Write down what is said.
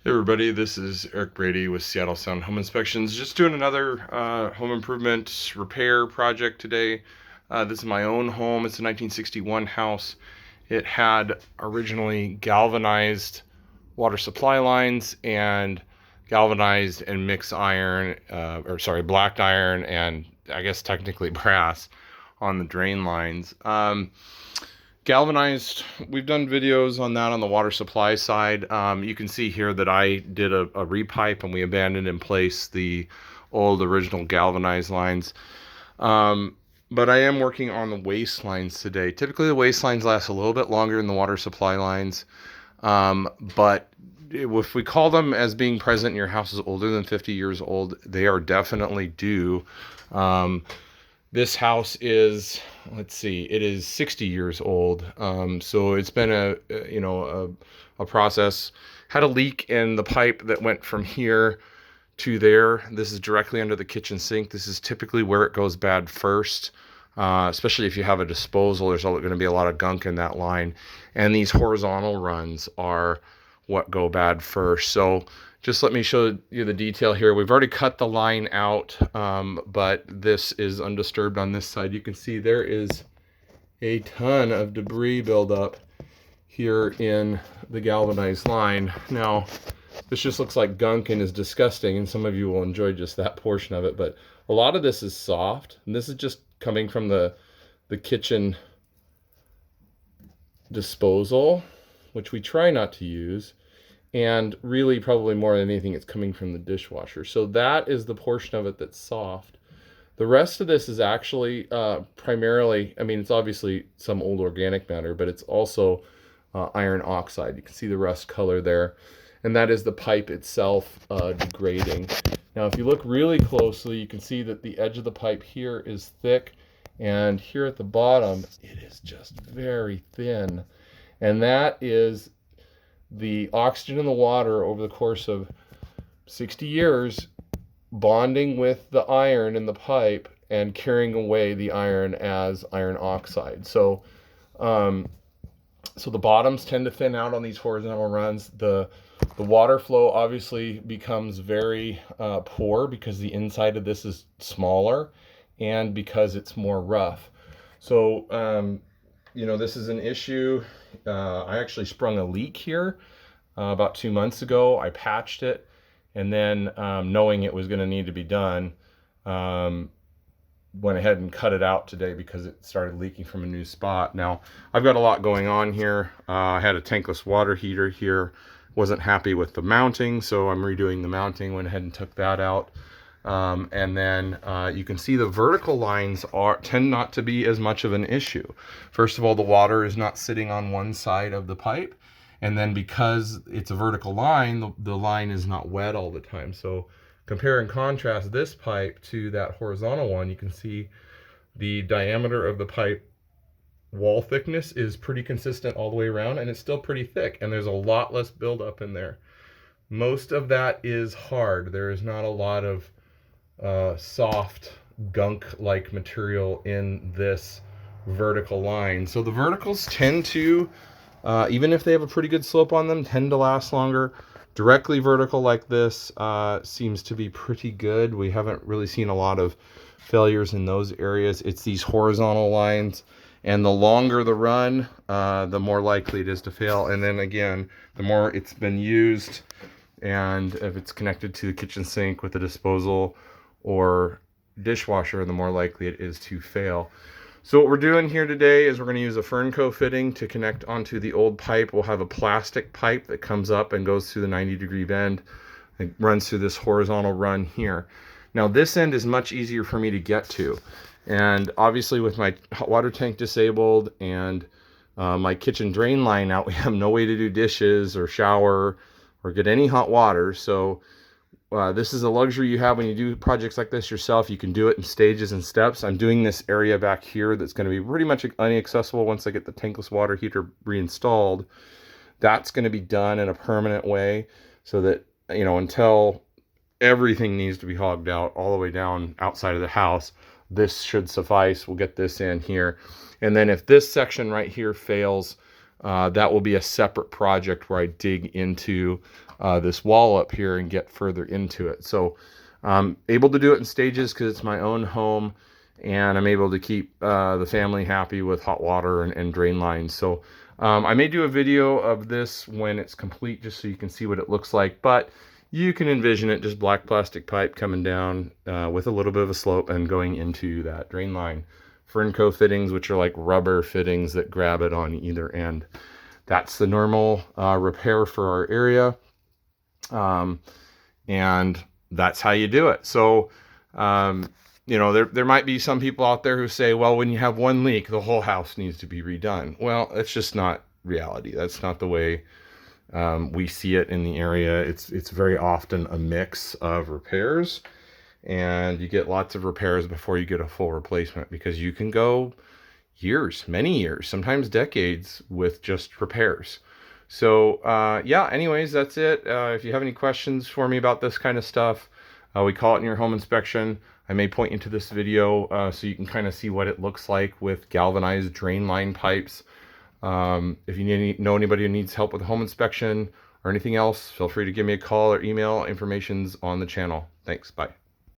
Hey everybody, this is Eric Brady with Seattle Sound Home Inspections. Just doing another home improvement repair project today. This is my own home. It's a 1961 house. It had originally galvanized water supply lines and galvanized and mixed iron, black iron and I guess technically brass on the drain lines. Galvanized, we've done videos on that on the water supply side. You can see here that I did a repipe and we abandoned in place the old original galvanized lines. But I am working on the waste lines today. Typically the waste lines last a little bit longer than the water supply lines. But if we call them as being present in your house is older than 50 years old, they are definitely due. This house is, let's see, it is 60 years old. So it's been a process. Had a leak in the pipe that went from here to there. This is directly under the kitchen sink. This is typically where it goes bad first. Especially if you have a disposal, there's going to be a lot of gunk in that line. And these horizontal runs are what go bad first. So just let me show you the detail here. We've already cut the line out, but this is undisturbed on this side. You can see there is a ton of debris buildup here in the galvanized line. Now, this just looks like gunk and is disgusting, and some of you will enjoy just that portion of it, but a lot of this is soft, and this is just coming from the kitchen disposal, which we try not to use. And really, probably more than anything, it's coming from the dishwasher. So that is the portion of it that's soft. The rest of this is actually primarily, I mean, it's obviously some old organic matter, but it's also iron oxide. You can see the rust color there. And that is the pipe itself degrading. Now, if you look really closely, you can see that the edge of the pipe here is thick. And here at the bottom, it is just very thin. And that is the oxygen in the water over the course of 60 years bonding with the iron in the pipe and carrying away the iron as iron oxide. So the bottoms tend to thin out on these horizontal runs. The water flow obviously becomes very poor because the inside of this is smaller and because it's more rough. So this is an issue. I actually sprung a leak here about 2 months ago. I patched it, and then knowing it was going to need to be done, went ahead and cut it out today because it started leaking from a new spot. Now, I've got a lot going on here. I had a tankless water heater here. Wasn't happy with the mounting, so I'm redoing the mounting. Went ahead and took that out. And then you can see the vertical lines tend not to be as much of an issue. First of all, the water is not sitting on one side of the pipe. And then because it's a vertical line, the line is not wet all the time. So compare and contrast this pipe to that horizontal one, you can see the diameter of the pipe wall thickness is pretty consistent all the way around, and it's still pretty thick. And there's a lot less buildup in there. Most of that is hard. There is not a lot of soft gunk-like material in this vertical line. So the verticals tend to, even if they have a pretty good slope on them, tend to last longer. Directly vertical like this seems to be pretty good. We haven't really seen a lot of failures in those areas. It's these horizontal lines, and the longer the run, the more likely it is to fail. And then again, the more it's been used, and if it's connected to the kitchen sink with a disposal or dishwasher, the more likely it is to fail. So what we're doing here today is we're going to use a Fernco fitting to connect onto the old pipe. We'll have a plastic pipe that comes up and goes through the 90-degree bend. It runs through this horizontal run here. Now this end is much easier for me to get to. And obviously with my hot water tank disabled and my kitchen drain line out, we have no way to do dishes or shower or get any hot water. So this is a luxury you have when you do projects like this yourself. You can do it in stages and steps. I'm doing this area back here that's going to be pretty much inaccessible once I get the tankless water heater reinstalled. That's going to be done in a permanent way so that, until everything needs to be hogged out all the way down outside of the house, this should suffice. We'll get this in here. And then if this section right here fails, that will be a separate project where I dig into this wall up here and get further into it. So I'm able to do it in stages because it's my own home, and I'm able to keep the family happy with hot water and drain lines. So I may do a video of this when it's complete, just so you can see what it looks like, but you can envision it just black plastic pipe coming down with a little bit of a slope and going into that drain line. Fernco fittings, which are like rubber fittings that grab it on either end. That's the normal repair for our area. And that's how you do it. So, you know, there might be some people out there who say, well, when you have one leak, the whole house needs to be redone. Well, it's just not reality. That's not the way we see it in the area. It's very often a mix of repairs, and you get lots of repairs before you get a full replacement, because you can go years, many years, sometimes decades with just repairs. So yeah, anyways, that's it. If you have any questions for me about this kind of stuff, we call it in your home inspection. I may point you to this video so you can kind of see what it looks like with galvanized drain line pipes. If you know anybody who needs help with home inspection or anything else, feel free to give me a call or email. Information's on the channel. Thanks. Bye.